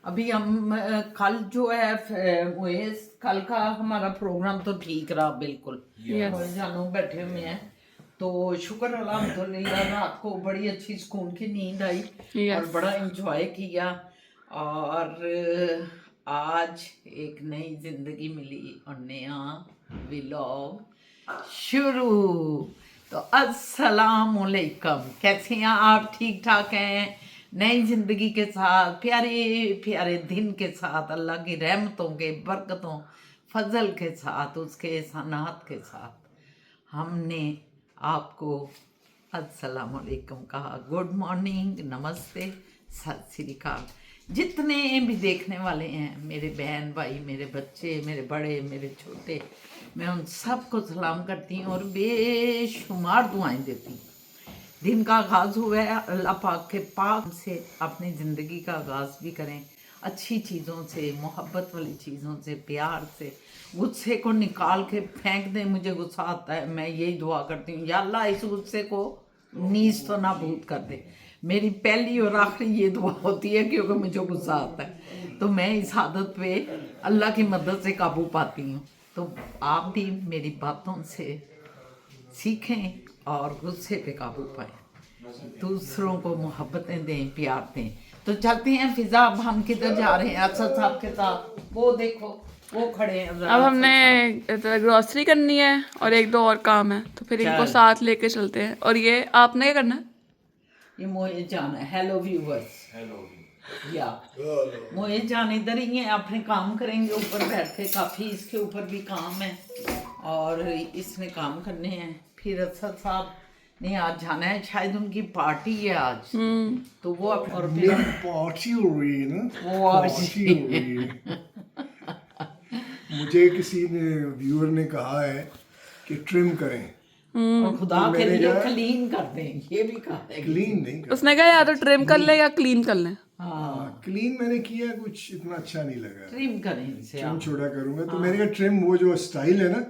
अभी हम कल जो है कल का हमारा प्रोग्राम तो ठीक रहा बिल्कुल। Yes. जानू बैठे हुए हैं तो शुक्र अल्हम्दुलिल्लाह, रात को बड़ी अच्छी सुकून की नींद आई और Yes. बड़ा एंजॉय किया। और आज एक नई जिंदगी मिली और नया व्लॉग शुरू। तो अस्सलाम वालेकुम, कैसे हैं आप? ठीक ठाक हैं? नई जिंदगी के साथ, प्यारे प्यारे दिन के साथ, अल्लाह की रहमतों के, बरकतों, फजल के साथ, उसके एहसानात के साथ हमने आपको अस्सलाम वालेकुम कहा। गुड मॉर्निंग, नमस्ते, सत श्री अकाल। जितने भी देखने वाले हैं, मेरे बहन भाई, मेरे बच्चे, मेरे बड़े, मेरे छोटे, मैं उन सबको सलाम करती हूँ और बेशुमार दुआएं देती हूँ। दिन का आगाज़ हुआ है, अल्लाह पाक के पाक से अपनी ज़िंदगी का आगाज़ भी करें, अच्छी चीज़ों से, मोहब्बत वाली चीज़ों से, प्यार से। गुस्से को निकाल के फेंक दें, मुझे गुस्सा आता है, मैं यही दुआ करती हूँ, या अल्लाह इस गुस्से को नीज तो नाबूद कर दे। मेरी पहली और आखिरी ये दुआ होती है, क्योंकि मुझे गुस्सा आता है तो मैं इस आदत पे अल्लाह की मदद से काबू पाती हूँ। तो आप भी मेरी बातों से सीखें और गुस्से पे काबू पाएं, दूसरों को मोहब्बतें दें, प्यार दें। तो चलते हैं फिजा, अब हम किधर जा रहे हैं? असद साहब के साथ, वो देखो वो खड़े हैं। अब हमने ग्रॉसरी करनी है और एक दो और काम है, तो फिर इनको चल। साथ लेके चलते हैं। और ये आपने क्या करना है? ये मोए जान है। Hello viewers. या मोए जान इधर ही है, अपने काम करेंगे ऊपर बैठ के, काफ़ी इसके ऊपर भी काम है और इसने काम करने हैं। फिर असद साहब ने आज जाना है, शायद उनकी पार्टी है आज, तो वो और फिर पार्टी हो रही है ना, वो पार्टी हो रही है। मुझे किसी ने व्यूअर ने कहा है कि ट्रिम करें, और खुदा तो के मैंने लिए कहा- क्लीन कर दें, ये भी कहा है। क्लीन नहीं कर, उसने कहा या तो ट्रिम कर ले या क्लीन कर ले। हाँ, क्लीन मैंने किया, कुछ इतना अच्छा नहीं लगा। ट्रिम करें इसे ट्रिम आप। छोड़ा करूंगा, तो मैंने कहा ट्रिम वो जो स्टाइल है ना,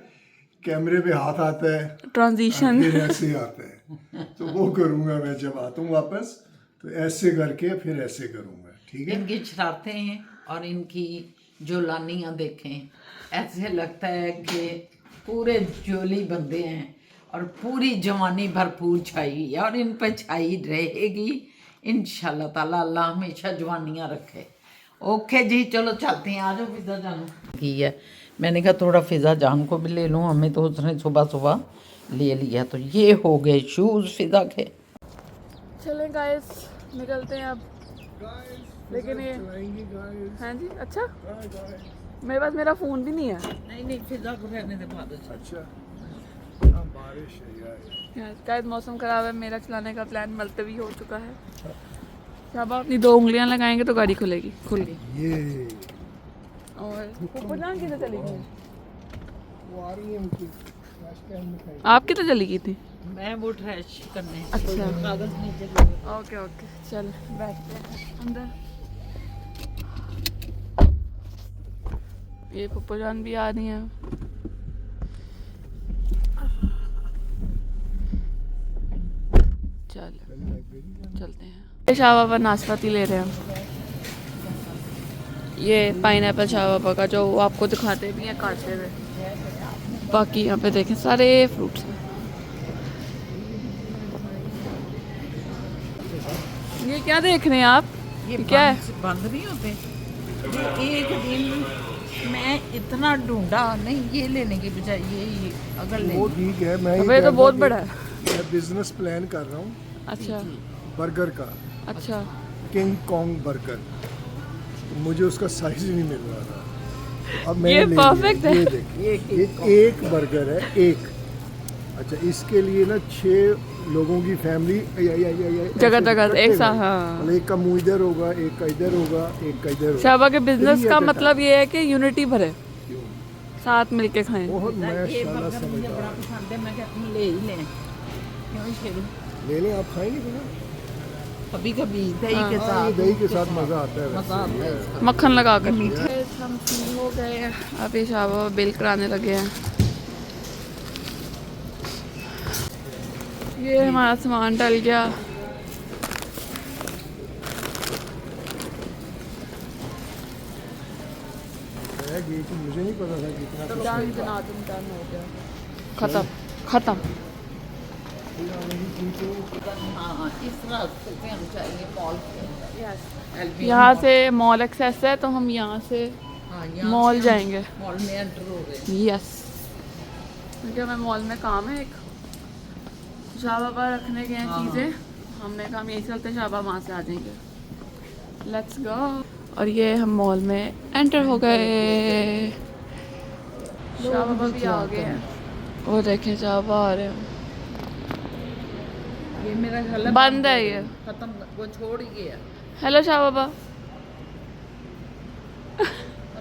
कैमरे पे हाथ आता है ट्रांजिशन। फिर ऐसे आता है, तो वो करूंगा मैं जब आता हूँ वापस, तो ऐसे करके फिर ऐसे करूंगा, ठीक है। इनकी शरारतें हैं और इनकी जो लानियाँ देखें, ऐसे लगता है कि पूरे जोली बंदे हैं और पूरी जवानी भरपूर छाई हुई है और इन पर छाई रहेगी इंशाल्लाह ताला। अल्लाह हमेशा जवानियाँ रखे। ओके जी, चलो चलते हैं, आ जाओ फिजा जान की है। मैंने कहा थोड़ा फिजा जान को भी ले लूँ, हमें तो उसने सुबह सुबह ले लिया। तो ये हो गए शूज़ फिजा के। चलें गाइस, निकलते हैं अब। लेकिन ये हाँ जी, अच्छा मेरे पास मेरा फ़ोन भी नहीं है। नहीं फिजा को रहने दे बाद। अच्छा, बारिश है यार। शायद मौसम ख़राब है, मेरा चलाने का प्लान मुलतवी हो चुका है। जब आप अपनी 2 उंगलियां लगाएंगे तो गाड़ी खुल गई। ये और पुपलान किधर चली गई? वो आ रही है उनकी फ्लैश कैम में खाई। आप किधर चली गई थी? मैं वो ट्रैश करने अच्छा। कागज नीचे लगे। ओके चल बैठते हैं अंदर। ये पप्पू जान भी आ रही हैं। चलते हैं। शाहबाबा नाशपाती ले रहे हैं। ये पाइनएप्पल शाहबाबा का, जो वो आपको दिखाते भी हैं काटते हुए। बाकी यहाँ पे देखें सारे फ्रूट्स हैं। ये क्या देख रहे हैं आप? ये क्या है? बंद नहीं होते। ये एक दिन मैं इतना ढूंढा, नहीं ये लेने की बजाय ये अगर वो ले। ठीक है, मैं अब ये तो बहुत बड़ा है। मैं बिजनेस प्लान कर रहा हूँ अच्छा बर्गर का, अच्छा। किंग कॉन्ग बर्गर, तो मुझे उसका साइज ही नहीं मिल रहा था। अब मैंने ये ले लिया। perfect है। ये देखिए, ये एक बर्गर है, एक। अच्छा, इसके लिए ना 6 लोगों की फैमिली जगह जगह एक साथ, हाँ। मतलब एक का मुंह इधर होगा, एक का इधर होगा, एक का इधर होगा। शाहबा के बिजनेस 3 का at a मतलब time। ये है कि यूनिटी भरे, साथ मिलके खाएं। बहुत ये माशाल्लाह बर्गर मुझे समझदार। बड़ा पसंद है, मैं कहती हूँ ले ही लें। क्यों शेरू? ले लें, आप खाएंगे तो ना? कभी कभी दही के हाँ, साथ, ये दही के साथ मज़ा आता है वैसे। मज़ा आता है इसका। मक्खन लगा कर। हम फ्री हो गए हैं, अब ये शाहबाबा बिल कराने लगे हैं। ये हमारा सामान डल गया। मैं गई थी, मुझे नहीं पता था कितना कुछ डन मिलता। जनातन डन हो गया, खत्म खत्म। फिर आ रही थी तो हाँ, इस रास्ते से हम जाएंगे मॉल के अंदर। LV यहाँ मॉल। से मॉल एक्सेस है, तो हम यहाँ से हाँ, यहाँ मॉल से हम जाएंगे। मॉल में एंटर हो गए। यस, क्योंकि हमें मॉल में काम है एक, शाह बाबा रखने गए हैं हाँ। चीज़ें, हमने कहा हम यही चलते शाह बाबा वहाँ से आ जाएंगे। Let's go. और ये हम मॉल में एंटर हो गए। शाह बाबा भी आ गए हैं, वो देखें शाह बाबा आ रहे हैं। ये मेरा गला बंद है ये। खत्म, वो छोड़ ही गया। हेलो शाह बाबा।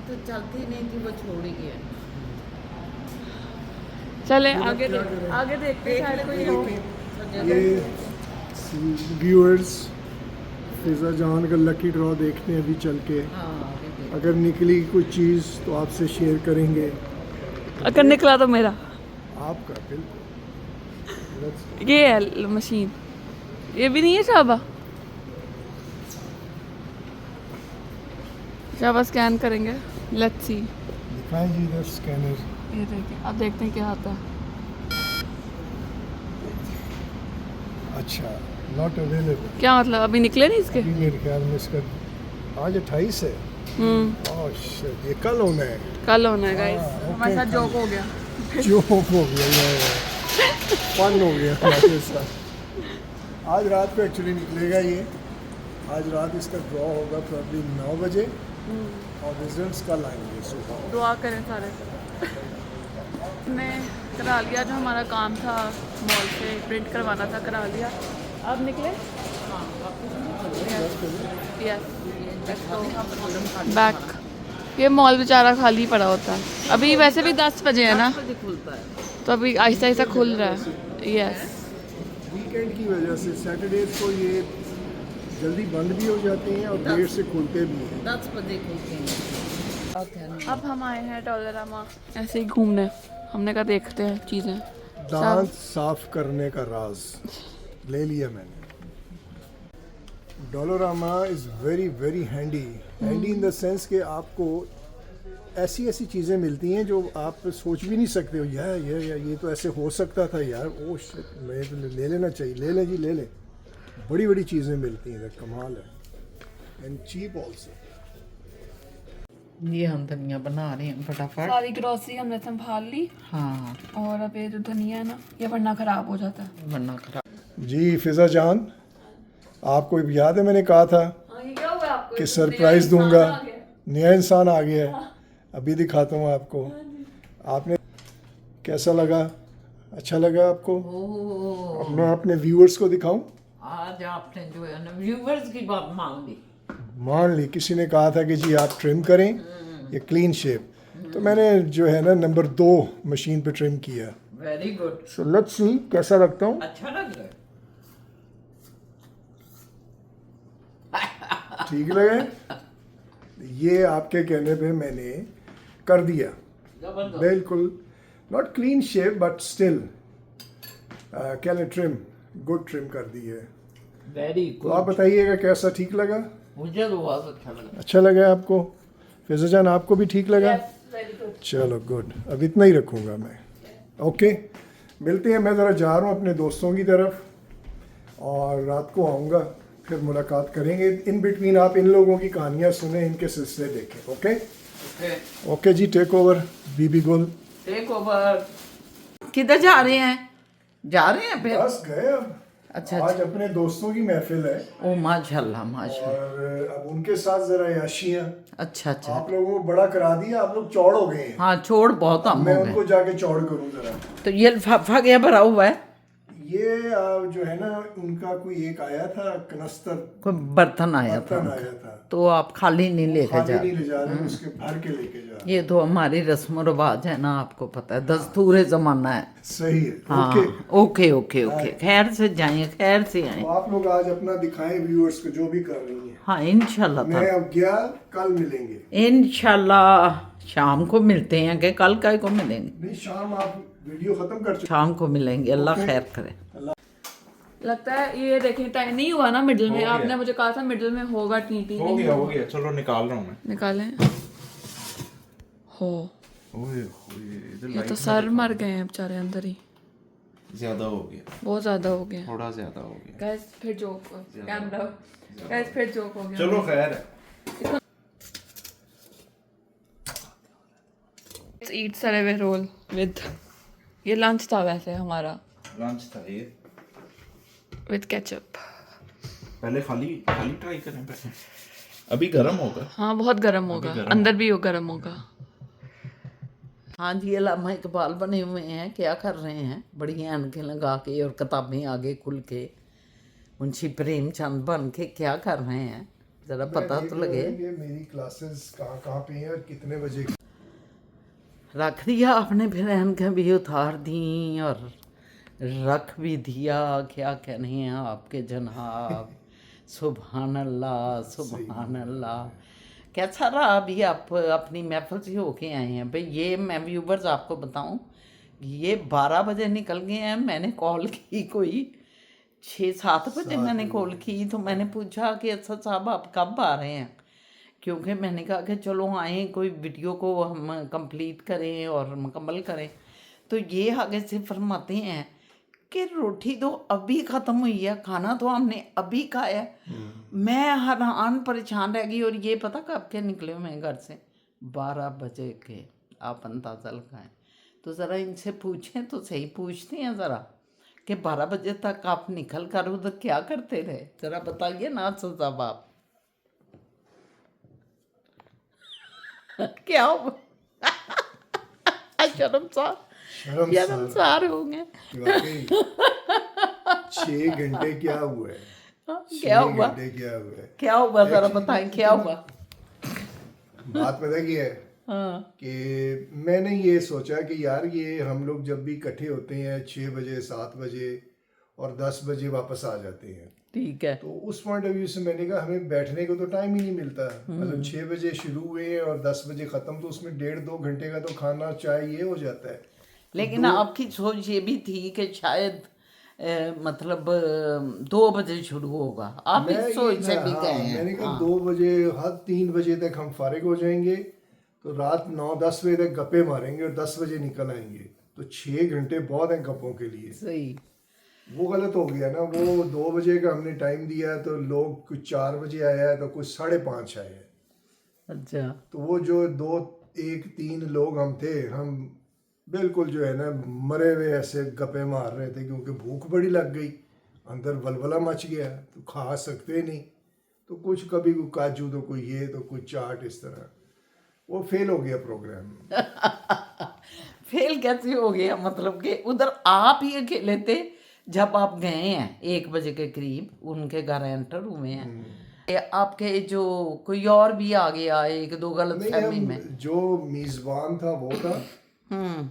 तो चलती नहीं थी, वो छोड़ ही गया। चले फिर अब आगे क्या करें? आगे देखते हैं, शायद कोई हो। ये व्यूअर्स फिजा जान का लकी ड्रॉ देखते हैं अभी चल के। हाँ, आगे देख। अगर निकली कोई चीज़ तो आपसे शेयर करेंगे। अगर निकला तो मेरा आपका बिल्कुल। Let's- ये है मशीन, ये भी नहीं है शाबा। शाबा स्कैन करेंगे, लेट्स सी। दिखाएं जी इधर स्कैनर। ये देखिए, अब देखते हैं क्या आता है। अच्छा, नॉट अवेलेबल। क्या मतलब, अभी निकले नहीं इसके? अभी मेरे ख्याल में इसका आज 28 है। ओह शिट, ये कल होना है। कल होना है गाइस। हाँ, हमारे साथ okay, जोक हो गया। जो हो गया फन हो गया हमारे साथ। आज रात को एक्चुअली निकलेगा ये। आज रात इसका ड्रॉ होगा प्रॉब्ली 9 बजे और रिजल्ट्स कल आएंगे सुबह। दुआ करें सारे। हमने करा लिया जो हमारा काम था, मॉल से प्रिंट करवाना था, करा लिया। अब निकले बैक। ये मॉल बेचारा खाली पड़ा होता है। अभी वैसे भी 10 बजे है ना, बजे खुलता है। तो अभी आहिस्ता आहिस्ता खुल रहा है। यस, वीकेंड की वजह से सैटरडेज को ये जल्दी बंद भी हो जाते हैं और देर से खुलते भी हैं। 10 बजे खुलते हैं। अब हम आए हैं डॉलरामा ऐसे ही घूमने। हमने कहा देखते हैं चीज़ें। दांत साफ करने का राज ले लिया मैंने। Dollarama is very very handy in the sense कि आपको ऐसी ऐसी चीज़ें मिलती हैं जो आप सोच भी नहीं सकते हो। यार ये तो ऐसे हो सकता था यार। ओ शिट, मैं तो ले लेना चाहिए। ले ले जी, ले ले। बड़ी बड़ी चीज़ें मिलती हैं, कमाल है। And cheap also. ये हम धनिया बना रहे हैं फटाफट। सारी ग्रोसरी हमने संभाल ली, हाँ, और अब ये जो धनिया है ना, ये वरना ख़राब हो जाता है। वरना खराब। जी फिजा जान, आपको याद है मैंने कहा था ये क्या हुआ आपको? कि सरप्राइज़ दूंगा। नया इंसान आ गया है। अभी दिखाता हूँ आपको। आपने कैसा लगा? अच्छा लगा आपको? ओह, अब मैं अपने व्यूअर्स को दिखाऊं। आज आपने जो है ना व्यूवर्स की बात मान ली। मान ली किसी ने कहा था कि जी आप ट्रिम करें ये क्लीन शेप, तो मैंने जो है ना नंबर 2 मशीन पे ट्रिम किया। Very good, so let's see कैसा लगता हूँ। अच्छा लग रहा है। ठीक लगे? ये आपके कहने पे मैंने कर दिया। जबरदस्त। बिल्कुल not clean shape but still क्या ट्रिम, गुड ट्रिम कर दी है। वेरी तो आप गुड, बताइएगा कैसा ठीक लगा? मुझे तो बहुत अच्छा लगा। अच्छा लगा आपको? फिजा जान आपको भी ठीक लगा? Very good. चलो गुड, अब इतना ही रखूँगा मैं। ओके, मिलते हैं। मैं ज़रा जा रहा हूँ अपने दोस्तों की तरफ और रात को आऊँगा, फिर मुलाकात करेंगे। इन बिटवीन आप इन लोगों की कहानियाँ सुने, इनके सिलसिले देखें। Okay okay ji, take over Bibi Gul. Take over. किधर जा रहे हैं? जा रहे हैं फिर? बस गए अब। अच्छा, आज अपने दोस्तों की महफिल है ओ माशाल्लाह माशाल्लाह। और अब उनके साथ ज़रा याशियाँ। अच्छा अच्छा। आप लोगों को बड़ा करा दिया, आप लोग चौड़ हो गए हैं। हाँ, छोड़ बहुत हम मैं हो उनको गए। जाके चौड़ करूँ ज़रा। तो ये लिफाफा क्या भरा हुआ है? ये जो है ना, उनका कोई एक आया था कनस्तर, कोई बर्तन आया था बर्तन उनका। आया था। तो आप खाली नहीं लेके खाली जा नहीं रहे। ले जा रहे, उसके भर के लेके जा रहे। ये तो हमारी रस्म रिवाज है ना, आपको पता है, दस्तूर जमाना है। सही है। हाँ, ओके, ओके ओके ओके। खैर से जाएं, खैर से आए। तो आप लोग आज अपना दिखाएं व्यूअर्स को जो भी कर रही हैं। हाँ, इंशाल्लाह मैं अब गया, कल मिलेंगे। इंशाल्लाह शाम को मिलते हैं कि कल का को मिलेंगे? नहीं, शाम आप वीडियो खत्म कर चुके। शाम को मिलेंगे। अल्लाह खैर करे। लगता है ये देखें, टाइम नहीं हुआ ना मिडिल में। आपने मुझे कहा था मिडिल में होगा टी। हो गया, चलो निकाल रहा हूँ मैं। निकालें। हो। ओए होए इधर ये लाइट तो में सर देखो। मर गए हैं बेचारे अंदर ही, ज्यादा हो गया, बहुत ज्यादा हो गया। थोड़ा ज्यादा हो गया। गाइस फिर जोक, कैमरा, गाइस फिर जोक हो गया। चलो खैर है। Let's eat सरेवे रोल विद, ये लंच था वैसे हमारा, लंच था ये, विद केचप। पहले खाली खाली ट्राई करें पहले। अभी गर्म होगा। हाँ बहुत गर्म होगा, गर्म अंदर भी गर्म होगा। हाँ जी, अल्लामा इकबाल बने हुए हैं, क्या कर रहे हैं? बड़ी ऐनकें लगा के और किताबें आगे खुल के मुंशी प्रेमचंद बन के क्या कर रहे हैं? ज़रा पता तो लगे। ये मेरी क्लासेस कहाँ कहाँ पे हैं और कितने बजे। रख दिया आपने, फिर ऐनकें भी उतार दी और रख भी दिया। क्या कहने हैं आपके जनाब। सुभान अल्लाह, सुभान अल्लाह। कैसा रहा अभी आप अपनी महफिल से होके आए हैं? भाई ये मैं व्यूवर्स आपको बताऊं, ये 12 बजे निकल गए हैं। मैंने कॉल की कोई 6-7 बजे मैंने कॉल की, तो मैंने पूछा कि अच्छा साहब आप कब आ रहे हैं? क्योंकि मैंने कहा कि चलो आएँ, कोई वीडियो को हम कंप्लीट करें और मुकम्मल करें। तो ये आगे से फरमाते हैं कि रोटी तो अभी ख़त्म हुई है, खाना तो हमने अभी खाया। मैं हैरान परेशान रह गई। और ये पता कब के निकले हुए हैं घर से? 12 बजे के। आप अंदाज़ा लगाएं। तो ज़रा इनसे पूछें तो सही, पूछते हैं ज़रा कि 12 बजे तक आप निकल कर उधर क्या करते रहे? ज़रा बताइए ना साहब आप। क्या हो? शर्मसार हो गए। 6 घंटे क्या हुआ है? क्या 6 हुआ? घंटे क्या हुआ है? क्या हुआ ज़रा बताएं, क्या हुआ? बात पता की है हाँ कि मैंने ये सोचा कि यार ये हम लोग जब भी इकट्ठे होते हैं 6 बजे 7 बजे और 10 बजे वापस आ जाते हैं, ठीक है। तो उस पॉइंट ऑफ व्यू से मैंने कहा हमें बैठने को तो टाइम ही नहीं मिलता। मतलब 6 बजे शुरू हुए और 10 बजे ख़त्म, तो उसमें 1.5-2 घंटे का तो खाना चाय ये हो जाता है। लेकिन आपकी सोच ये भी थी कि शायद मतलब 2 बजे शुरू होगा। आप मैं इस सोच से भी गए हैं। मैंने कहा 2 बजे हद 3 बजे तक हम फारिग हो जाएंगे, तो रात 9-10 बजे तक गप्पे मारेंगे और 10 बजे निकल आएंगे। तो 6 घंटे बहुत हैं गप्पों के लिए। सही। वो गलत हो गया ना। वो 2 बजे का हमने टाइम दिया, तो लोग कुछ 4 बजे आया है, तो कुछ 5:30 आए हैं। अच्छा। तो वो जो 2-1-3 लोग हम थे, हम बिल्कुल जो है ना मरे हुए ऐसे गप्पे मार रहे थे, क्योंकि भूख बड़ी लग गई, अंदर वलवला मच गया, तो खा सकते नहीं। तो कुछ कभी कोई काजू, तो कोई ये, तो कुछ चाट, इस तरह वो फेल हो गया प्रोग्राम। फेल कैसे हो गया? मतलब कि उधर आप ही अकेले थे जब आप गए हैं 1 बजे के करीब, उनके घर एंटर हुए हैं। ये आपके जो कोई और भी आ गया 1-2 गलत नहीं, फहमी हम में? जो मेज़बान था वो था हम्म।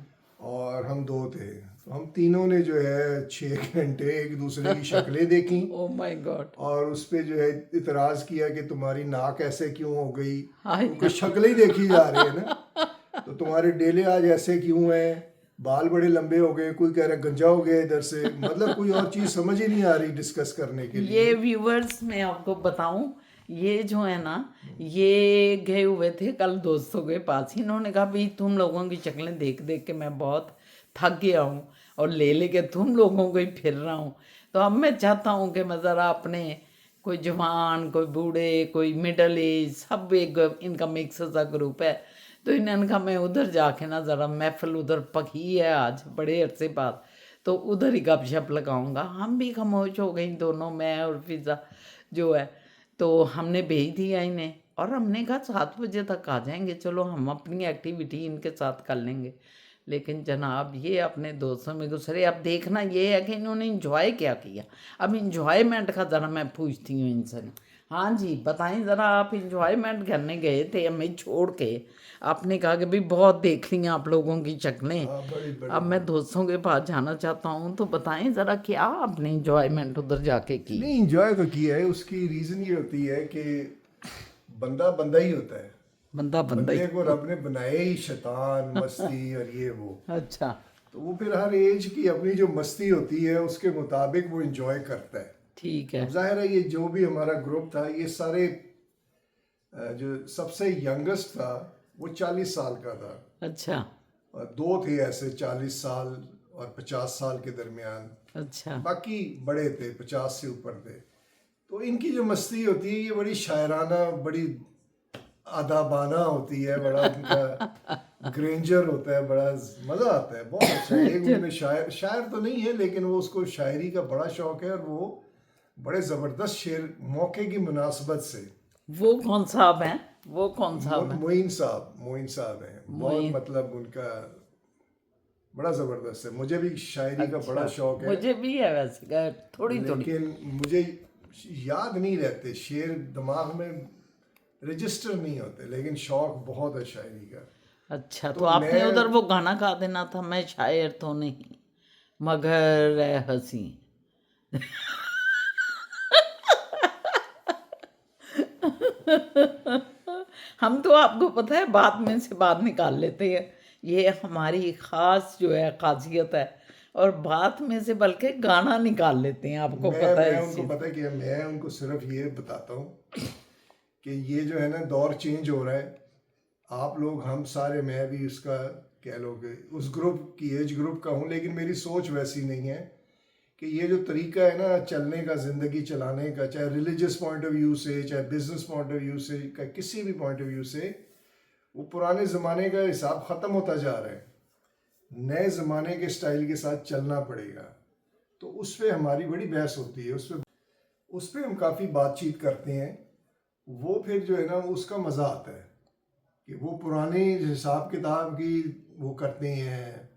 और हम 2 थे। तो हम तीनों ने जो है 6 घंटे एक दूसरे की शक्लें देखी ओह माय गॉड। और उस पे जो है इतराज किया कि तुम्हारी नाक ऐसे क्यों हो गई, हाय। क्योंकि शक्लें ही देखी जा रही है ना। तो तुम्हारे डेले आज ऐसे क्यों हैं, बाल बड़े लंबे हो गए, कोई कह रहा है गंजा हो गया इधर से। मतलब कोई और चीज़ समझ ही नहीं आ रही डिस्कस करने के लिए। ये व्यूअर्स मैं आपको बताऊं, ये जो है ना, ये गए हुए थे कल दोस्तों के पास। इन्होंने कहा भाई तुम लोगों की शक्लें देख देख के मैं बहुत थक गया हूँ और ले लेके तुम लोगों को ही फिर रहा हूँ। तो अब मैं चाहता हूँ कि मैं ज़रा अपने, कोई जवान, कोई बूढ़े, कोई मिडल एज, सब एक इनका मिक्स सा ग्रुप है। तो इन्होंने कहा मैं उधर जाके ना ज़रा महफिल उधर पकी है आज बड़े अरसे बाद, तो उधर ही गपशप लगाऊंगा। हम भी खामोश हो गई दोनों, मैं और फिज़ा जो है। तो हमने भेज दिया इन्हें और हमने कहा 7 बजे तक आ जाएंगे, चलो हम अपनी एक्टिविटी इनके साथ कर लेंगे। लेकिन जनाब ये अपने दोस्तों में गुजरे। अब देखना ये है कि इन्होंने इंजॉय क्या किया। अब इंजॉयमेंट का ज़रा मैं पूछती हूँ इनसे। हाँ जी बताएं ज़रा, आप इंजॉयमेंट करने गए थे हमें छोड़ के, आपने कहा कि भाई बहुत देख ली आप लोगों की शक्लें, बड़ी अब मैं दोस्तों के पास जाना चाहता हूँ। तो बताएं ज़रा क्या आपने इंजॉयमेंट उधर जाके की? नहीं, इंजॉय तो किया है। उसकी रीज़न ये होती है कि बंदा बंदा ही होता है। बंदा बंदे ही। को रब ने बनाया ही शैतान, मस्ती और ये वो। अच्छा। तो वो फिर हर एज की अपनी जो मस्ती होती है उसके मुताबिक वो इंजॉय करता है। ठीक है। अब जाहिर है ये जो भी हमारा ग्रुप था, ये सारे जो सबसे यंगेस्ट था वो 40 साल का था, अच्छा और 2 थे ऐसे 40 साल और 50 साल के दरमियान, अच्छा बाकी बड़े थे, 50 से ऊपर थे। तो इनकी जो मस्ती होती है ये बड़ी शायराना, बड़ी अदाबाना होती है, बड़ा उनका ग्रेंजर होता है, बड़ा मज़ा आता है, बहुत अच्छा है। एक उनमें शायर तो नहीं है, लेकिन वो उसको शायरी का बड़ा शौक है, और वो बड़े ज़बरदस्त शेर मौके की मुनासबत से। वो कौन साहब हैं? वो कौन साहब हैं? मोइन साहब हैं, बहुत मोइन। मतलब उनका बड़ा ज़बरदस्त है। मुझे भी शायरी का बड़ा शौक है, मुझे भी है वैसे, थोड़ी थोड़ी। लेकिन मुझे याद नहीं रहते शेर, दिमाग में रजिस्टर नहीं होते, लेकिन शौक बहुत है शायरी का। अच्छा, तो तो आपने मैं- उधर वो गाना गा देना था, मैं शायर तो नहीं मगर है हंसी। हम तो आपको पता है बात में से बात निकाल लेते हैं, ये हमारी खास जो है खासियत है, और बात में से बल्कि गाना निकाल लेते हैं, आपको पता है मैं इस उनको चीज़। पता है कि मैं उनको सिर्फ ये बताता हूँ कि ये जो है ना दौर चेंज हो रहा है। आप लोग, हम सारे, मैं भी उसका कह लो कि उस ग्रुप की एज ग्रुप का हूँ, लेकिन मेरी सोच वैसी नहीं है कि ये जो तरीका है ना चलने का, ज़िंदगी चलाने का, चाहे रिलीजियस पॉइंट ऑफ व्यू से, चाहे बिजनेस पॉइंट ऑफ व्यू से, किसी भी पॉइंट ऑफ व्यू से, वो पुराने ज़माने का हिसाब ख़त्म होता जा रहा है। नए ज़माने के स्टाइल के साथ चलना पड़ेगा। तो उस पर हमारी बड़ी बहस होती है, उस पर हम काफ़ी बातचीत करते हैं। वो फिर जो है ना उसका मज़ा आता है कि वो पुराने हिसाब किताब की वो करते हैं,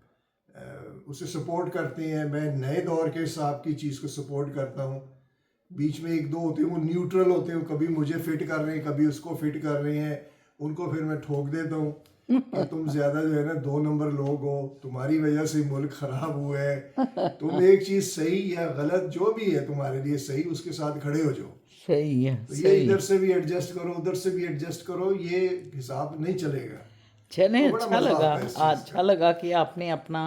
उसे सपोर्ट करते हैं। मैं नए दौर के हिसाब की चीज़ को सपोर्ट करता हूँ। बीच में एक दो होते हैं वो न्यूट्रल होते हैं, कभी मुझे फिट कर रहे हैं, कभी उसको फिट कर रहे हैं, उनको फिर मैं ठोक देता हूँ कि तुम ज़्यादा जो है ना 2 नंबर लोग हो, तुम्हारी वजह से मुल्क ख़राब हुआ है, तुम एक चीज़ सही या गलत जो भी है तुम्हारे लिए सही, उसके साथ खड़े हो जाओ। सही है, तो ये सही इधर है। से भी एडजस्ट करो, उधर से भी एडजस्ट करो, ये हिसाब नहीं चलेगा। चले, तो बड़ा अच्छा मज़ा लगा, आता है इस चीज़ अच्छा लगा कि आपने अपना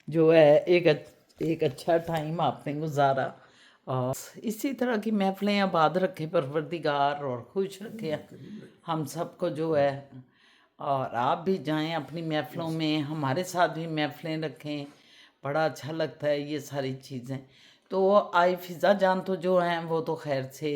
जो है एक अच्छा टाइम आपने गुजारा, और इसी तरह की महफिलें आबाद रखे परवरदिगार, और खुश रखे हम सबको जो है। और आप भी जाएं अपनी महफिलों में, हमारे साथ भी महफिलें रखें, बड़ा अच्छा लगता है ये सारी चीज़ें। तो आई फिज़ा जान तो जो हैं वो तो खैर से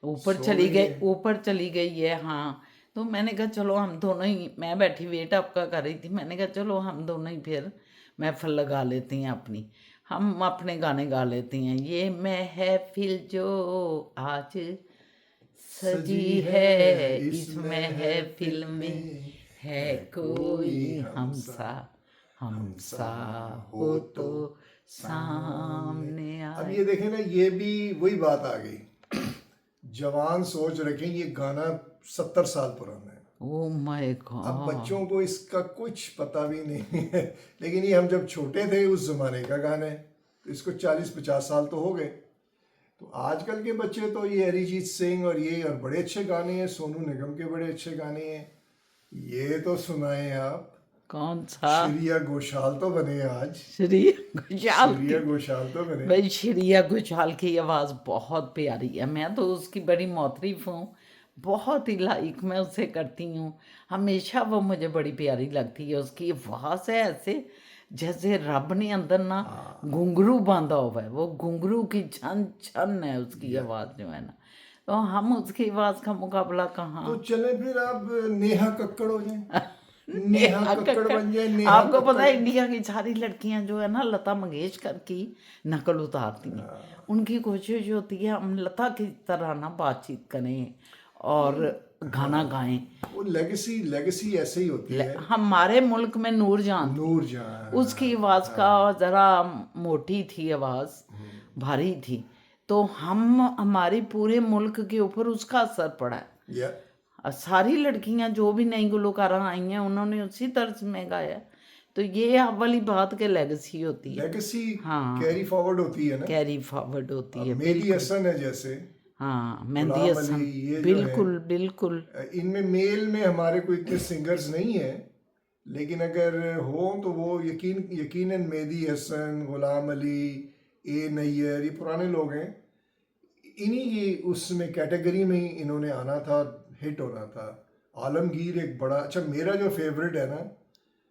ऊपर सो चली गई गई, है। ऊपर चली गई है, हाँ। तो मैंने कहा चलो हम दोनों ही, मैं बैठी वेट आपका कर रही थी, मैंने कहा चलो हम दोनों ही फिर महफिल लगा लेती हैं अपनी, हम अपने गाने गा लेती हैं। ये महफिल जो आज सजी है, इस महफिल में है कोई हमसा, हमसा हो तो सामने अब आए। ये देखें ना, ये भी वही बात आ गई। जवान सोच रखें, ये गाना 70 साल पुराना है। ओ माय अब गॉड। बच्चों को इसका कुछ पता भी नहीं है, लेकिन ये हम जब छोटे थे उस जमाने का गाना है, तो इसको 40-50 साल तो हो गए। तो आजकल के बच्चे तो ये अरिजीत सिंह और ये और बड़े अच्छे गाने हैं, सोनू निगम के बड़े अच्छे गाने हैं, ये तो सुनाए आप। कौन सा? श्रेया घोषाल तो बने आज, श्रेया घोषाल श्रेया की? घोषाल तो बने। भाई श्रेया घोषाल की आवाज़ बहुत प्यारी है, मैं तो उसकी बड़ी मोतरीफ हूँ, बहुत ही लाइक मैं उसे करती हूँ हमेशा, वो मुझे बड़ी प्यारी लगती है। उसकी आवाज़ है ऐसे जैसे रब ने अंदर ना घुंघरू बांधा हुआ है, वो घुंघरू की छन छन है उसकी आवाज़ जो है ना, तो हम उसकी आवाज़ का मुकाबला कहाँ। तो चले फिर आप नेहा कक्कड़ हो जाए, नेहा कक्कड़ बन जाए। नेहा आपको पता है कक्कड़। इंडिया की सारी लड़कियां जो है ना लता मंगेशकर की नकल उतारती हैं, उनकी कोशिश होती है हम लता की तरह ना बातचीत करें और गाना गाएं। वो लेगेसी ऐसे ही होती है। हमारे मुल्क में नूरजहां थी, नूरजहां, उसकी आवाज़ का जरा मोटी थी आवाज़, भारी थी, तो हमारी पूरे मुल्क के ऊपर उसका असर पड़ा है। या और सारी लड़कियां जो भी नई गुलकारा आई हैं उन्होंने उसी तर्ज में गाया, तो ये आप वाली बात के लेगेसी होती है, लेगेसी हाँ। कैरी फॉरवर्ड होती है ना। कैरी फॉरवर्ड होती है, अब मेहदी हसन है जैसे, हाँ मेहंदी गुलाम हसन, अली, ये जो बिल्कुल बिल्कुल। इनमें मेल में हमारे कोई इतने सिंगर्स नहीं है, लेकिन अगर हो तो वो यकीनन मेहदी हसन, गुलाम अली, ए नैयर, ये पुराने लोग हैं। इन्हीं की उसमें कैटेगरी में ही इन्होंने आना था, हिट होना था। आलमगीर एक बड़ा अच्छा, मेरा जो फेवरेट है ना,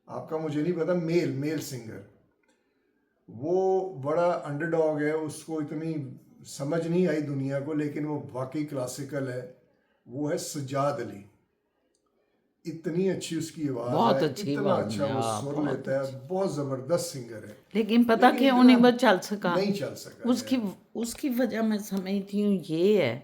आपका मुझे नहीं पता, मेल सिंगर, वो बड़ा अंडरडॉग है, उसको इतनी समझ नहीं आई दुनिया को, लेकिन वो वाकई क्लासिकल है। वो है सज्जाद अली। इतनी अच्छी उसकी आवाज़ बहुत है, अच्छी इतना आवाज़ अच्छा है, वो हाँ, सुर बहुत लेता है, बहुत ज़बरदस्त सिंगर है। लेकिन पता लेकिन क्यों इतना नहीं वो चल सका? नहीं चल सका उसकी यार। उसकी वजह मैं समझती हूँ ये है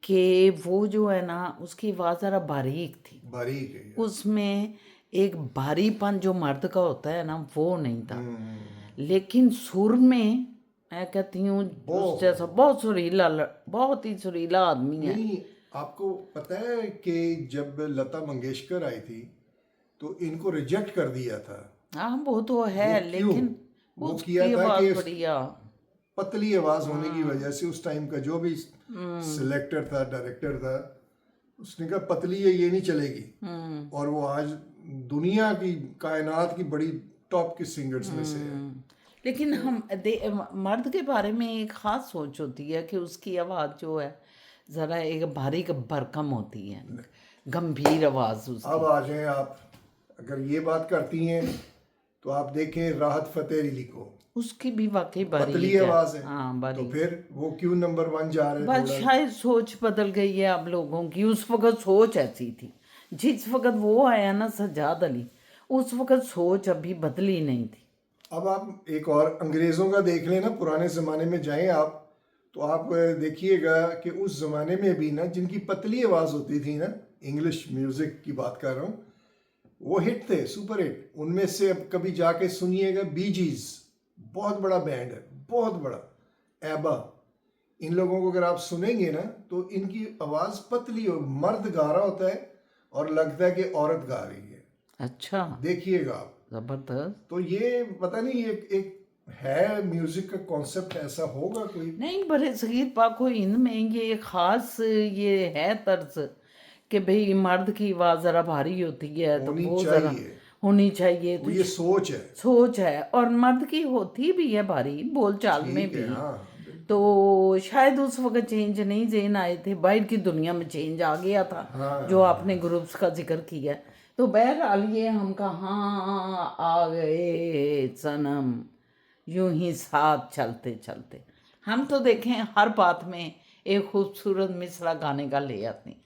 कि वो जो है ना, उसकी आवाज़ ज़रा बारीक थी, बारीक है यार। उसमें एक भारीपन जो मर्द का होता है ना, वो नहीं था। हम्म। लेकिन सुर में मैं कहती हूँ उस जैसा बहुत सुरीला बहुत ही सुरीला आदमी है। नहीं, आपको पता है कि जब लता मंगेशकर आई थी तो इनको रिजेक्ट कर दिया था। हाँ वो तो है, वो क्यों? लेकिन वो किया उसकी था आवाज़ कि बढ़िया। पतली आवाज होने की वजह से उस टाइम का जो भी सिलेक्टर था, डायरेक्टर था, उसने कहा पतली है, ये नहीं चलेगी। और वो आज दुनिया की, कायनात की बड़ी टॉप की सिंगर्स में से है। लेकिन मर्द के बारे में एक ख़ास सोच होती है कि उसकी आवाज़ जो है ज़रा एक बारीक भरकम होती है, गंभीर आवाज़ अब उसकी। आ जाएं आप, अगर ये बात करती हैं तो आप देखें राहत फ़तेह अली को, उसकी भी वाकई पतली बारीक है। आवाज है। हाँ तो बारीक। फिर वो क्यों नंबर 1 जा रहे बस थोड़ा? शायद सोच बदल गई है अब लोगों की। उस वक्त सोच ऐसी थी, जिस वक्त वो आया ना सज्जाद अली, उस वक्त सोच अभी बदली नहीं थी। अब आप एक और अंग्रेज़ों का देख लें ना, पुराने ज़माने में जाएं आप, तो आप देखिएगा कि उस ज़माने में भी ना, जिनकी पतली आवाज़ होती थी ना, इंग्लिश म्यूज़िक की बात कर रहा हूँ, वो हिट थे, सुपर हिट। उनमें से अब कभी जाके सुनिएगा, बी जीज़, बहुत बड़ा बैंड है, बहुत बड़ा। एबा, इन लोगों को अगर आप सुनेंगे ना तो इनकी आवाज़ पतली और मर्द गा रहा होता है और लगता है कि औरत गा रही है। अच्छा, देखिएगा आप। ज़बरदस्त। तो ये पता नहीं, एक है म्यूजिक का कॉन्सेप्ट, ऐसा होगा कोई? नहीं, बड़े सगीर पाको हिंद में ये ख़ास ये है तर्ज कि भाई मर्द की आवाज़ ज़रा भारी होती है, तो होनी वो ज़रा चाहिए, होनी चाहिए। वो तो ये सोच है। सोच है, और मर्द की होती भी है भारी, बोलचाल में ठीक है, भी। हाँ। तो शायद उस वक्त चेंज नहीं जेन आए थे, बाहर की दुनिया में चेंज आ गया था, हाँ, जो आपने ग्रुप्स का जिक्र किया। तो बहरहाल ये हम कहाँ आ गए सनम, यूं ही साथ चलते चलते। हम तो देखें हर बात में एक खूबसूरत मिसरा गाने का ले आते हैं,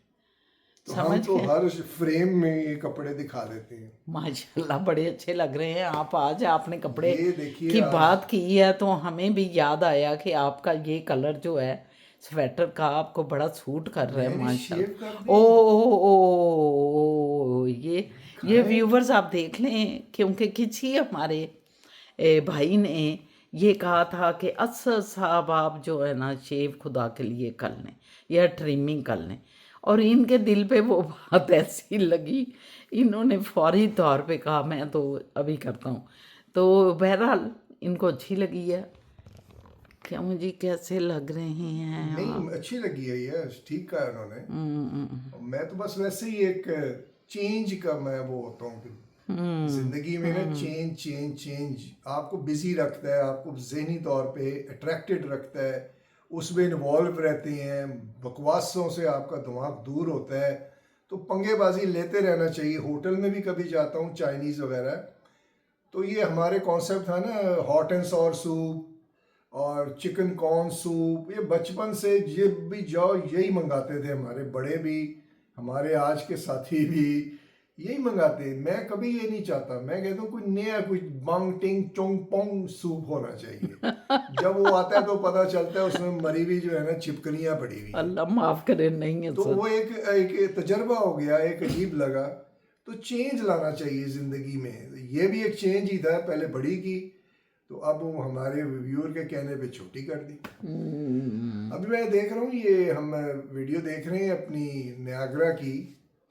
तो हम समझ तो गए? हर फ्रेम में ये कपड़े दिखा देते हैं। माशाल्लाह बड़े अच्छे लग रहे हैं आप। आज आपने कपड़े ये देखिए की आज। बात की है तो हमें भी याद आया कि आपका ये कलर जो है स्वेटर का, आपको बड़ा सूट कर रहा है मैंने माशाल्लाह। शेव कर दी। ओ, ये व्यूवर्स आप देख लें, क्योंकि किसी हमारे भाई ने ये कहा था कि असद साहब आप जो है ना शेव खुदा के लिए कर लें या ट्रिमिंग कर लें, और इनके दिल पे वो बात ऐसी लगी, इन्होंने फौरी तौर पे कहा मैं तो अभी करता हूँ। तो बहरहाल इनको अच्छी लगी है। क्या मुझे कैसे लग रहे हैं नहीं, अच्छी लगी है ये, ठीक कहा उन्होंने। मैं तो बस वैसे ही एक चेंज का मैं वो होता हूँ कि जिंदगी में ना चेंज आपको बिजी रखता है, आपको जहनी तौर पे अट्रैक्टेड रखता है, उसमें इन्वॉल्व रहते हैं, बकवासों से आपका दिमाग दूर होता है। तो पंगेबाजी लेते रहना चाहिए। होटल में भी कभी जाता हूँ चाइनीज़ वगैरह, तो ये हमारे कॉन्सेप्ट था ना, हॉट एंड सॉर सूप और चिकन कॉर्न सूप, ये बचपन से ये भी जाओ यही मंगाते थे, हमारे बड़े भी, हमारे आज के साथी भी यही मंगाते हैं। मैं कभी ये नहीं चाहता, मैं कहता हूँ कोई नया, कोई बंग टिंग चोंग पोंग सूप होना चाहिए। जब वो आता है तो पता चलता है उसमें मरी हुई जो है ना छिपकलियाँ पड़ी हुई हैं। अल्लाह माफ़ करे, नहीं है तो सर। वो एक तजर्बा हो गया, एक अजीब लगा। तो चेंज लाना चाहिए ज़िंदगी में। ये भी एक चेंज ही था, पहले बड़ी की, तो अब वो हमारे व्यूअर के कहने पे छोटी कर दी। अभी मैं देख रहा हूँ, ये हम वीडियो देख रहे हैं अपनी नियाग्रा की,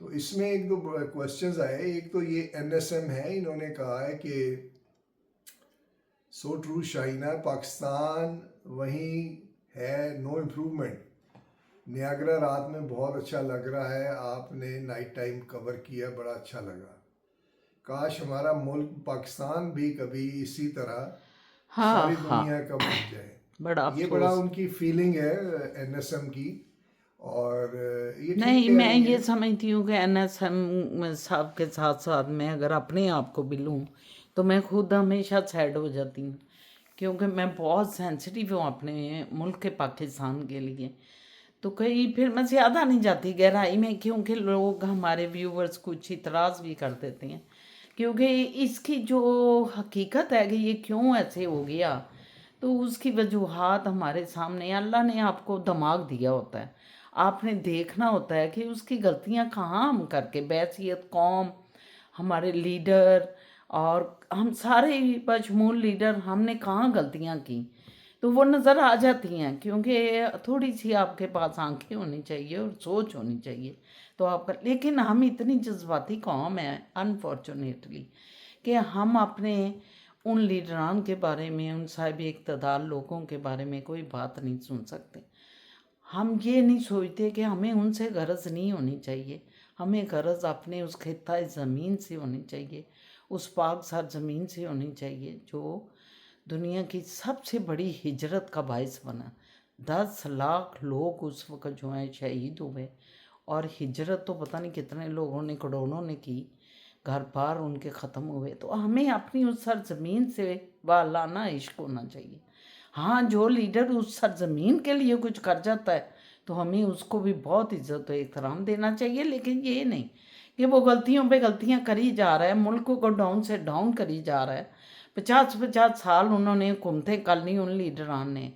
तो इसमें एक दो क्वेश्चंस आए। एक तो ये NSM है, इन्होंने कहा है कि सो ट्रू शाइना, पाकिस्तान वहीं है, नो इम्प्रूवमेंट। नियाग्रा रात में बहुत अच्छा लग रहा है, आपने नाइट टाइम कवर किया, बड़ा अच्छा लगा। काश हमारा मुल्क पाकिस्तान भी कभी इसी तरह सारी दुनिया का बन जाए। बड़ा ये बड़ा उनकी फीलिंग है NSM की। और ये ठीक नहीं, कह मैं रही ये हैं। समझती हूँ कि NSM साहब के साथ साथ मैं अगर अपने आप को भी लूँ तो मैं खुद हमेशा सैड हो जाती हूँ, क्योंकि मैं बहुत सेंसिटिव हूँ अपने मुल्क के, पाकिस्तान के लिए। तो कहीं फिर मैं ज़्यादा नहीं जाती गहराई में, क्योंकि लोग, हमारे व्यूवर्स कुछ इतराज़ भी कर देते हैं, क्योंकि इसकी जो हकीकत है कि ये क्यों ऐसे हो गया, तो उसकी वजूहात हमारे सामने। अल्लाह ने आपको दिमाग दिया होता है, आपने देखना होता है कि उसकी गलतियां कहाँ हम करके, बैसियत कौम, हमारे लीडर और हम सारे बशमूल लीडर, हमने कहाँ गलतियां की, तो वो नज़र आ जाती हैं। क्योंकि थोड़ी सी आपके पास आंखें होनी चाहिए और सोच होनी चाहिए तो आपका, लेकिन हम इतनी जज्बाती कौम है अनफॉर्चुनेटली कि हम अपने उन लीडरान के बारे में, उन साहिब इक़्तिदार लोगों के बारे में कोई बात नहीं सुन सकते। हम ये नहीं सोचते कि हमें उनसे गरज नहीं होनी चाहिए, हमें गरज अपने उस खित्ता ज़मीन से होनी चाहिए, उस पाक सर ज़मीन से होनी चाहिए जो दुनिया की सबसे बड़ी हिजरत का बायस बना। 10 लाख लोग उस वक़्त जो हैं शहीद हुए, और हिजरत तो पता नहीं कितने लोगों ने, करोड़ों ने की, घर बार उनके ख़त्म हुए। तो हमें अपनी उस सरज़मीन से वालाना इश्क होना चाहिए। हाँ, जो लीडर उस सरज़मीन के लिए कुछ कर जाता है तो हमें उसको भी बहुत इज़्ज़त और एहतराम देना चाहिए, लेकिन ये नहीं कि वो गलतियों पे गलतियां करी जा रहा है, मुल्क को डाउन से डाउन करी जा रहा है। 50 साल उन्होंने हुकूमतें कर ली उन लीडरान ने।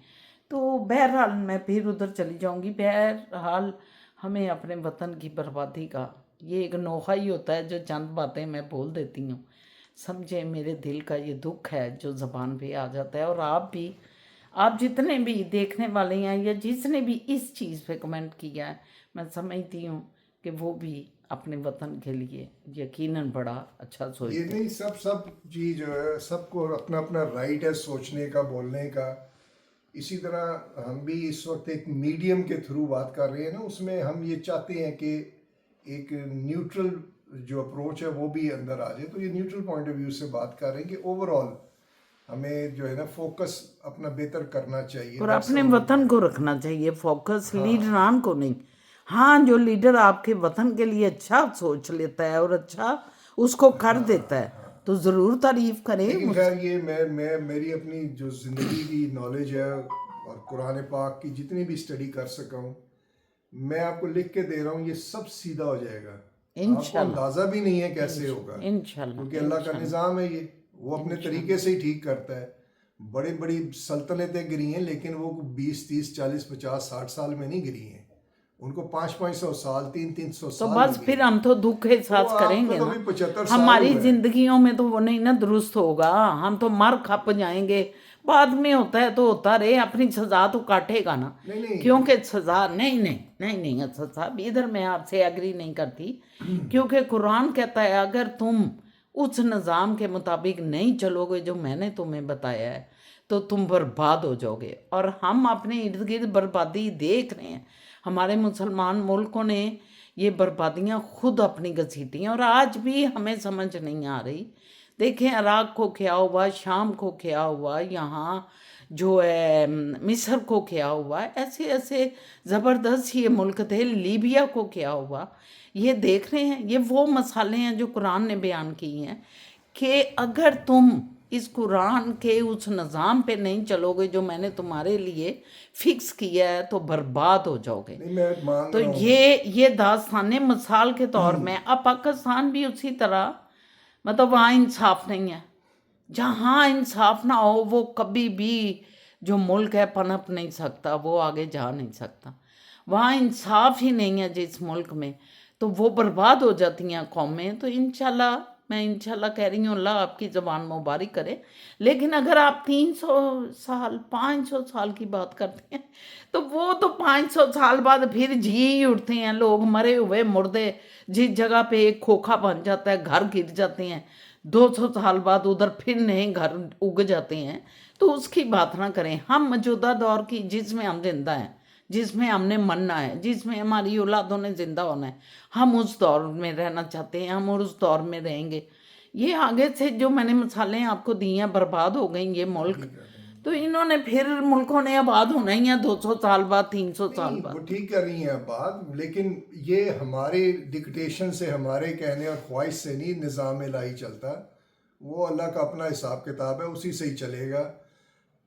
तो बहरहाल मैं फिर उधर चली जाऊंगी। बहरहाल हमें अपने वतन की बर्बादी का ये एक नोखा ही होता है जो चंद बातें मैं बोल देती हूँ। समझे, मेरे दिल का ये दुख है जो ज़बान पे आ जाता है। और आप भी, आप जितने भी देखने वाले हैं या जिसने भी इस चीज़ पे कमेंट किया है, मैं समझती हूँ कि वो भी अपने वतन के लिए यकीनन बड़ा अच्छा ये सोचते हैं। नहीं, सब चीज़ जो है, सबको अपना अपना राइट है सोचने का, बोलने का। इसी तरह हम भी इस वक्त एक मीडियम के थ्रू बात कर रहे हैं ना, उसमें हम ये चाहते हैं कि एक न्यूट्रल जो अप्रोच है वो भी अंदर आ जाए। तो ये न्यूट्रल पॉइंट ऑफ व्यू से बात कर रहे हैं कि ओवरऑल हमें जो है ना फोकस अपना बेहतर करना चाहिए। और That's अपने all. वतन को रखना चाहिए फोकस, लीडरान को नहीं। हाँ, जो लीडर आपके वतन के लिए अच्छा सोच लेता है और अच्छा उसको कर देता है तो ज़रूर तारीफ करें। लेकिन खैर ये मैं मेरी अपनी जो ज़िंदगी की नॉलेज है और कुरान पाक की जितनी भी स्टडी कर सका हूँ, मैं आपको लिख के दे रहा हूँ, ये सब सीधा हो जाएगा। आपको इंशाल्लाह, अंदाज़ा भी नहीं है कैसे होगा, इंशाल्लाह, क्योंकि अल्लाह का निज़ाम है ये, वो अपने तरीके से ही ठीक करता है। बड़ी बड़ी सल्तनतें गिरी हैं, लेकिन वो 20, 30, 40, 50, 60 साल में नहीं गिरी हैं। उनको 500-500 साल, 300-300 तो साल बस लगे। फिर हम तो दुख एहसास तो करेंगे आपका तो ना। भी 75 साल हमारी हुए हैं। जिंदगियों में तो वो नहीं ना दुरुस्त होगा, हम तो मर खप जाएंगे। बाद में होता है तो होता रहे, अपनी सजा तो काटेगा ना। नहीं नहीं, क्योंकि सजा नहीं असद साहब, इधर मैं आपसे एग्री नहीं करती। क्योंकि कुरान कहता है अगर तुम उस निज़ाम के मुताबिक नहीं चलोगे जो मैंने तुम्हें बताया है तो तुम बर्बाद हो जाओगे। और हम अपने इर्द गिर्द बर्बादी देख रहे हैं। हमारे मुसलमान मुल्कों ने ये बर्बादियाँ खुद अपनी घसीटी हैं और आज भी हमें समझ नहीं आ रही। देखें, इराक़ को क्या हुआ, शाम को क्या हुआ, यहाँ जो है मिस्र को क्या हुआ, ऐसे ऐसे ज़बरदस्त ये मुल्क थे। लीबिया को क्या हुआ, ये देख रहे हैं। ये वो मसाले हैं जो कुरान ने बयान किए हैं कि अगर तुम इस कुरान के उस निज़ाम पे नहीं चलोगे जो मैंने तुम्हारे लिए फिक्स किया है तो बर्बाद हो जाओगे। नहीं मैं मान तो रहा हूँ। ये दास्तान मिसाल के तौर में, अब पाकिस्तान भी उसी तरह, मतलब वहाँ इंसाफ नहीं है। जहाँ इंसाफ ना हो वो कभी भी जो मुल्क है पनप नहीं सकता, वो आगे जा नहीं सकता। वहाँ इंसाफ ही नहीं है जिस मुल्क में, तो वो बर्बाद हो जाती हैं कौमें। तो इंशाल्लाह, मैं इंशाल्लाह कह रही हूँ, अल्लाह आपकी ज़बान मुबारक करे। लेकिन अगर आप 300 साल 500 साल की बात करते हैं तो वो तो 500 साल बाद फिर जी ही उठते हैं लोग, मरे हुए मुर्दे। जिस जगह पे एक खोखा बन जाता है, घर गिर जाते हैं, 200 साल बाद उधर फिर नए घर उग जाते हैं। तो उसकी बात ना करें। हम मौजूदा दौर की, जिसमें हम जिंदा हैं, जिसमें हमने मरना है, जिसमें हमारी औलादों ने जिंदा होना है, हम उस दौर में रहना चाहते हैं, हम और उस दौर में रहेंगे। ये आगे से जो मैंने मिसालें आपको दी हैं, बर्बाद हो गई ये मुल्क, तो इन्होंने फिर मुल्कों ने आबाद होना ही है 200 साल बाद, 300 साल नहीं, बाद। वो ठीक कर रही हैं बात, लेकिन ये हमारे डिक्टेशन से, हमारे कहने और ख्वाहिश से नहीं निज़ाम इलाही चलता। वो अल्लाह का अपना हिसाब किताब है, उसी से ही चलेगा।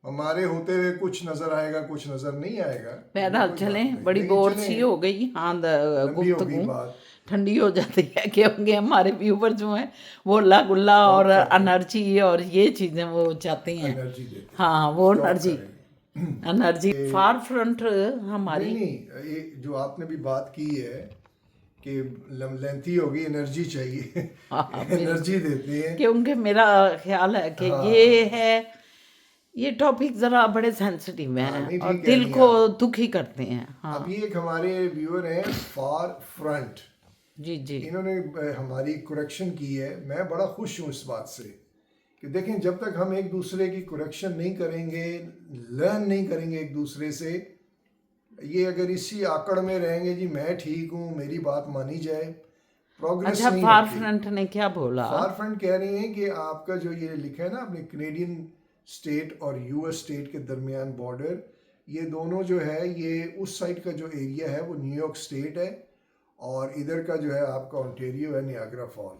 हमारे होते हुए कुछ नज़र आएगा, कुछ नज़र नहीं आएगा। बहरहाल कोई बात चलें, नहीं, बड़ी लेकिन बोर चलें, सी हो गई। हाँ, लंबी हो गई गुफ्तगू बात। ठंडी हो जाती है क्योंकि हमारे व्यूवर जो हैं वो अल्लाह गुल्ला और एनर्जी और ये चीज़ें वो चाहती हैं। एनर्जी देते हैं। हाँ, वो Stop एनर्जी, करें। एनर्जी फार फ्रंट हमारी। नहीं नहीं, ये जो आपने भी बात की है कि लेंथी होगी, एनर्जी चाहिए। हाँ, एनर्जी देते हैं। क्योंकि मेरा ख्याल है कि ये है, ये टॉपिक ज़रा बड़े सेंसिटिव हाँ, हैं नहीं, और ठीक कह दिल रही हैं को आप। दुखी करते हैं। हाँ अभी एक हमारे व्यूअर हैं फार फ्रंट, जी जी। इन्होंने हमारी करेक्शन की है। मैं बड़ा खुश हूँ इस बात से कि देखें, जब तक हम एक दूसरे की करेक्शन नहीं करेंगे, लर्न नहीं करेंगे एक दूसरे से, ये अगर इसी आकड़ में रहेंगे जी मैं ठीक हूँ, मेरी बात मानी जाए, प्रोग्रेस अच्छा, नहीं फार होती। फ्रंट ने क्या बोला? फार फ्रंट कह रही हैं कि आपका जो ये लिखा है ना, अपने कनेडियन स्टेट और यूएस स्टेट के दरमियान बॉर्डर, ये दोनों जो है, ये उस साइड का जो एरिया है वो न्यूयॉर्क स्टेट है, और इधर का जो है आपका ओंटारियो है, नियाग्रा फॉल।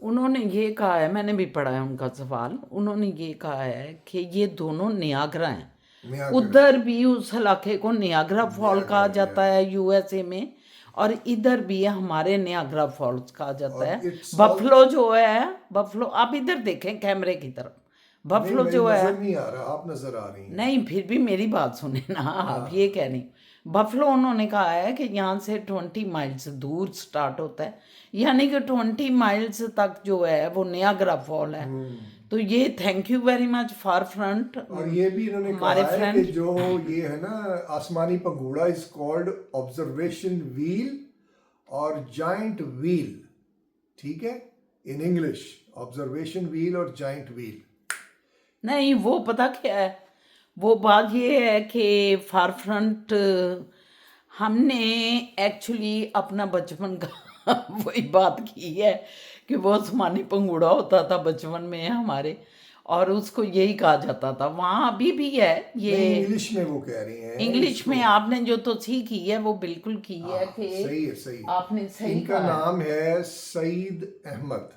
उन्होंने ये कहा है, मैंने भी पढ़ा है उनका सवाल, उन्होंने ये कहा है कि ये दोनों नियाग्रा हैं। नियाग्रा। उधर भी उस इलाके को नियाग्रा फॉल कहा नियाग्रा, जाता है यूएसए में, और इधर भी हमारे नियाग्रा फॉल्स कहा जाता और है। it's बफलो जो है, बफलो आप इधर देखें कैमरे की तरफ, बफलो नहीं, जो है, नजर नहीं आ रहा, आप नजर आ रही हैं। नहीं फिर भी मेरी बात सुने ना, आप ये कह रही, बफलो उन्होंने कहा है कि यहाँ से 20 माइल्स दूर स्टार्ट होता है, यानी कि 20 माइल्स तक जो है वो नियाग्रा फॉल है। तो ये thank you very much far front. और ये भी इन्होंने कहा हमारे है कि फ्रेंड जो ये है ना आसमानी पंघूड़ा, इज कॉल्ड ऑब्जर्वेशन व्हील और जाइंट व्हील, ठीक है, इन इंग्लिश ऑब्जर्वेशन व्हील और जाइंट व्हील। नहीं, वो पता क्या है, वो बात ये है कि फार फ्रंट हमने एक्चुअली अपना बचपन का वही बात की है कि वो आसमानी पंघूड़ा होता था बचपन में हमारे, और उसको यही कहा जाता था। वहाँ अभी भी है ये। इंग्लिश में वो कह रही हैं, इंग्लिश में आपने जो तो की है वो बिल्कुल की है कि सही है, सही। आपने सही इनका कहा है। नाम है सईद अहमद।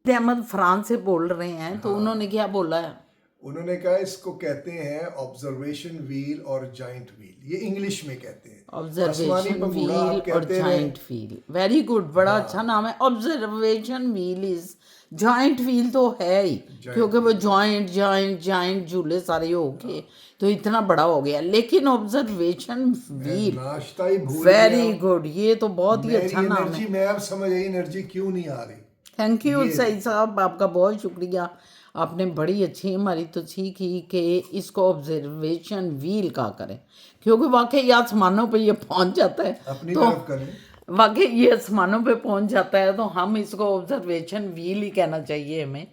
अहमद फ्रांस से बोल रहे हैं, तो उन्होंने क्या बोला है? उन्होंने कहा इसको कहते हैं ऑब्जर्वेशन व्हील और जाइंट व्हील, ये इंग्लिश में कहते हैं। आसमानी ऑब्जर्वेशन पंघूड़ा आप व्हील और कहते हैं। जॉइंट व्हील, वेरी गुड, बड़ा अच्छा नाम है। Observation wheel is, joint wheel तो है ही, क्योंकि वो जॉइंट जॉइंट जॉइंट झूले सारे हो गए तो इतना बड़ा हो गया, लेकिन ऑब्जर्वेशन व्हील नाश्ता ही भूल वेरी गया। गुड, ये तो बहुत ही अच्छा नाम है। एनर्जी, मैं अब समझ आई एनर्जी क्यों नहीं आ रही। थैंक यू सईद साहब, आपका बहुत शुक्रिया, आपने बड़ी अच्छी हमारी तो सीखी कि इसको ऑब्जर्वेशन व्हील का करें, क्योंकि वाकई आसमानों पे ये पहुंच जाता है, अपनी तो तरफ करें। वाकई ये आसमानों पे पहुंच जाता है, तो हम इसको ऑब्जर्वेशन व्हील ही कहना चाहिए हमें,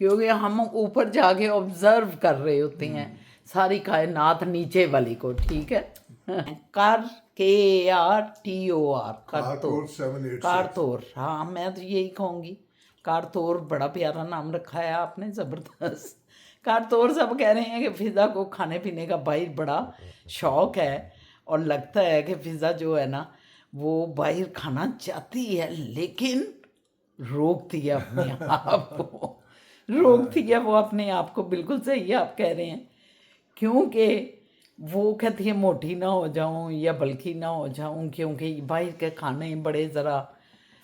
क्योंकि हम ऊपर जाके ऑब्जर्व कर रहे होते हैं सारी कायनात नीचे वाली को, ठीक है। Car KARTOR, कारतोर 786। कारतोर, हाँ मैं तो यही कहूँगी, कारतोर बड़ा प्यारा नाम रखा है आपने, ज़बरदस्त। कारतोर सब कह रहे हैं कि फ़िज़ा को खाने पीने का बाहर बड़ा शौक़ है, और लगता है कि फ़िज़ा जो है ना वो बाहर खाना चाहती है, लेकिन रोकती है अपने आप को, रोकती है वो अपने आप को, बिल्कुल सही आप कह रहे हैं, क्योंकि वो कहती है मोटी ना हो जाऊं या बल्कि ना हो जाऊं, क्योंकि बाहर के खाने बड़े ज़रा।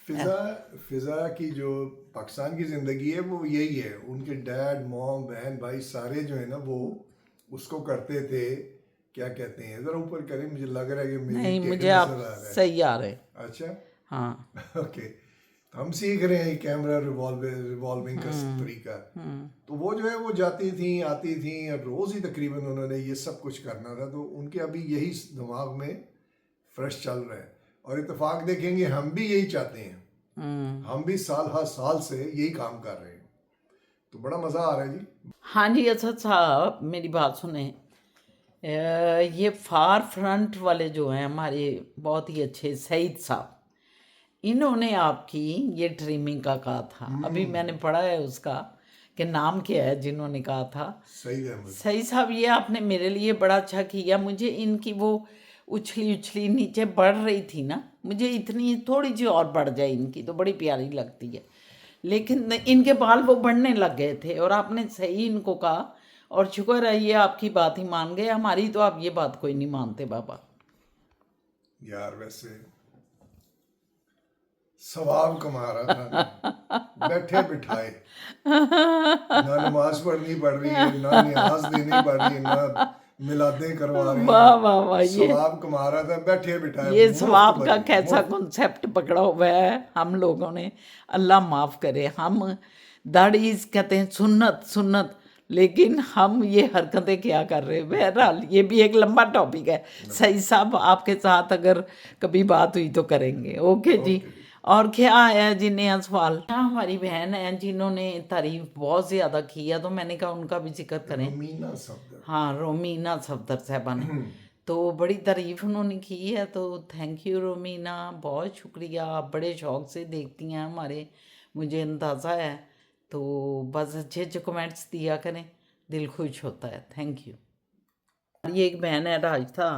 फिजा की जो पाकिस्तान की ज़िंदगी है वो यही है, उनके डैड मॉम बहन भाई सारे जो है ना वो उसको करते थे, क्या कहते हैं, ज़रा ऊपर करें, मुझे लग रहा है कि मेरी नहीं, टेढ़े मुझे आप नज़र आ रहा है। सही आ रहे। अच्छा, हाँ ओके, तो हम सीख रहे हैं कैमरा रिवॉल्विंग का तरीका। तो वो जो है वो जाती थी आती थी, और रोज़ ही तकरीबन उन्होंने ये सब कुछ करना था, तो उनके अभी यही दिमाग में फ्रेश चल रहा है, और इत्तेफाक देखेंगे हम भी यही चाहते हैं, हम भी साल हर साल से यही काम कर रहे हैं, तो बड़ा मज़ा आ रहा है जी। हाँ जी, असद साहब मेरी बात सुने, ये फार फ्रंट वाले जो हैं हमारे बहुत ही अच्छे सईद साहब, इन्होंने आपकी ये ट्रिमिंग का कहा था, अभी मैंने पढ़ा है उसका कि नाम क्या है जिन्होंने कहा था। सही अहमद। सही साहब, ये आपने मेरे लिए बड़ा अच्छा किया। मुझे इनकी वो उछली उछली नीचे बढ़ रही थी ना, मुझे इतनी थोड़ी सी और बढ़ जाए इनकी तो बड़ी प्यारी लगती है, लेकिन इनके बाल वो बढ़ने लग गए थे और आपने सही इनको कहा और शुक्र है ये आपकी बात ही मान गए, हमारी तो आप ये बात कोई नहीं मानते बाबा। यार वैसे सवाब कमा रहा था बैठे बिठाए, ना नमाज पढ़नी पड़ रही है, ना न्याज देनी पड़ रही है, ना मिलादें करवा रही वाह वाह वाह, है, ये सवाब कमा रहा था बैठे बिठाए। ये मुफ्त सवाब का बड़ी, कैसा मुफ्त। कॉन्सेप्ट पकड़ा हुआ है हम लोगों ने, अल्लाह माफ़ करे। हम दाढ़ीज कहते हैं सुन्नत सुन्नत, लेकिन हम ये हरकतें क्या कर रहे हैं। बहरहाल ये भी एक लंबा टॉपिक है। सही साहब आपके साथ अगर कभी बात हुई तो करेंगे। ओके जी। और क्या आया है जी नया सवाल? हमारी बहन है जिन्होंने तारीफ बहुत ज़्यादा की है, तो मैंने कहा उनका भी जिक्र करें। रोमीना सफदर। हाँ, रोमीना सफदर साहबा ने तो बड़ी तारीफ उन्होंने की है, तो थैंक यू रोमीना, बहुत शुक्रिया। आप बड़े शौक से देखती हैं हमारे, मुझे अंदाज़ा है। तो बस अच्छे अच्छे कमेंट्स दिया करें, दिल खुश होता है। Thank you. ये एक बहन है राजता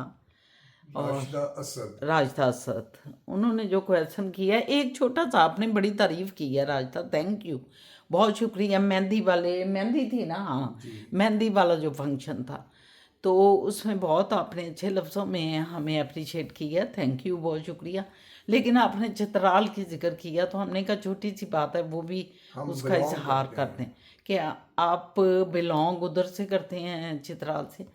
राशिदा असद। राजता असद, उन्होंने जो क्वेश्चन किया है, एक छोटा सा आपने बड़ी तारीफ़ की है राजता, थैंक यू, बहुत शुक्रिया। मेहंदी वाले, मेहंदी थी ना, हाँ मेहंदी वाला जो फंक्शन था, तो उसमें बहुत आपने अच्छे लफ्ज़ों में हमें अप्रिशिएट किया, थैंक यू, बहुत शुक्रिया। लेकिन आपने चित्राल की जिक्र किया तो हमने कहा छोटी सी बात है, वो भी उसका इजहार करते हैं कि आप बिलोंग उधर से करते हैं, चित्राल से।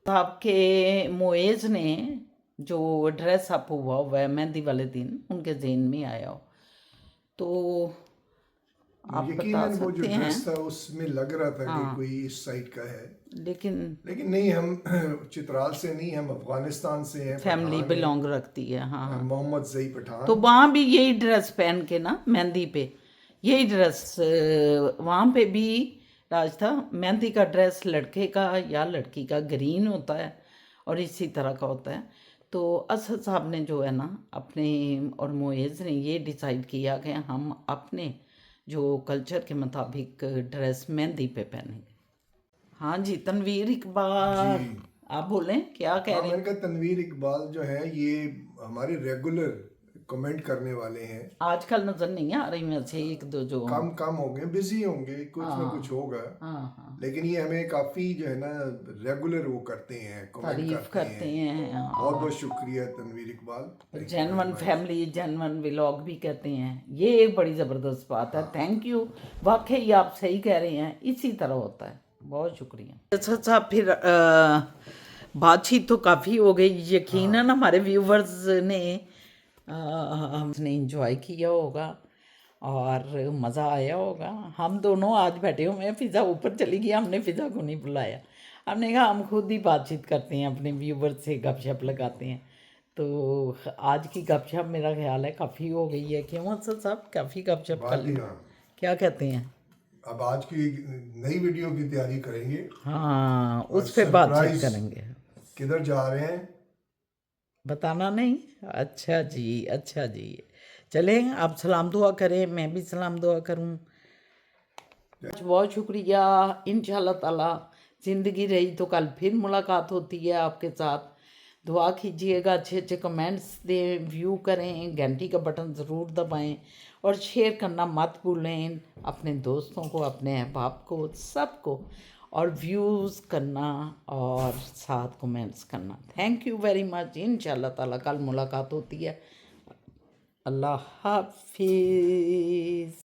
तो आपके मोएज़ ने जो ड्रेस अप हुआ है मेहंदी वाले दिन उनके ज़हन में आया हो, तो आप बता यकीनन वो जो सकते हैं। ड्रेस था उसमें लग रहा था कि कोई इस साइड का है, लेकिन नहीं, हम चित्राल से नहीं, हम अफगानिस्तान से हैं, फैमिली पठान हैं, बिलोंग रखती है। हाँ हाँ, मोहम्मद जई पठान। तो वहाँ भी यही ड्रेस पहन के ना, मेहंदी पे यही ड्रेस, वहाँ पे भी राज था। मेहंदी का ड्रेस लड़के का या लड़की का ग्रीन होता है और इसी तरह का होता है। तो असद साहब ने जो है ना अपने और मोएज़ ने ये डिसाइड किया कि हम अपने जो कल्चर के मुताबिक ड्रेस मेहंदी पे पहनेंगे। हाँ जी, तनवीर इकबाल, आप बोलें क्या कह रहे हैं? मैंने कहा तनवीर इकबाल जो है ये हमारे रेगुलर कमेंट करने वाले हैं, आजकल नजर नहीं आ रही में से एक दो जो कम हो गए, बिजी होंगे, कुछ ना कुछ होगा। हाँ हाँ, लेकिन ये हमें काफी जो है ना रेगुलर वो करते हैं, कमेंट तारीफ करते हैं। बहुत बहुत शुक्रिया Tanveer Iqbal. Genuine family, genuine vlog भी कहते हैं, ये एक बड़ी ज़बरदस्त बात है, थैंक यू। वाकई आप सही कह रहे हैं, इसी तरह होता है, बहुत शुक्रिया। अच्छा साहब, फिर बातचीत तो काफ़ी हो गई, यकीनन हमारे व्यूवर्स ने हमने इंजॉय किया होगा और मज़ा आया होगा। हम दोनों आज बैठे हुए हैं, फ़िज़ा ऊपर चली गई, हमने फ़िज़ा को नहीं बुलाया, हमने कहा हम खुद ही बातचीत करते हैं, अपने व्यूवर्स से गपशप लगाते हैं। तो आज की गपशप मेरा ख्याल है काफ़ी हो गई है, क्यों असद साहब? काफ़ी गपशप कर ली, क्या कहते हैं? अब आज की नई वीडियो की तैयारी करेंगे, हाँ उस पर बातचीत करेंगे। किधर जा रहे हैं बताना नहीं? अच्छा जी, अच्छा जी, चलें आप सलाम दुआ करें, मैं भी सलाम दुआ करूं। बहुत शुक्रिया। इंशाल्लाह ताला ज़िंदगी रही तो कल फिर मुलाकात होती है आपके साथ। दुआ कीजिएगा, अच्छे अच्छे कमेंट्स दें, व्यू करें, घंटी का बटन ज़रूर दबाएं और शेयर करना मत भूलें अपने दोस्तों को, अपने अहबाब को, सबको, और व्यूज़ करना और साथ कमेंट्स करना। Thank you very much. इंशाल्लाह ताला कल मुलाकात होती है। अल्लाह हाफिज़।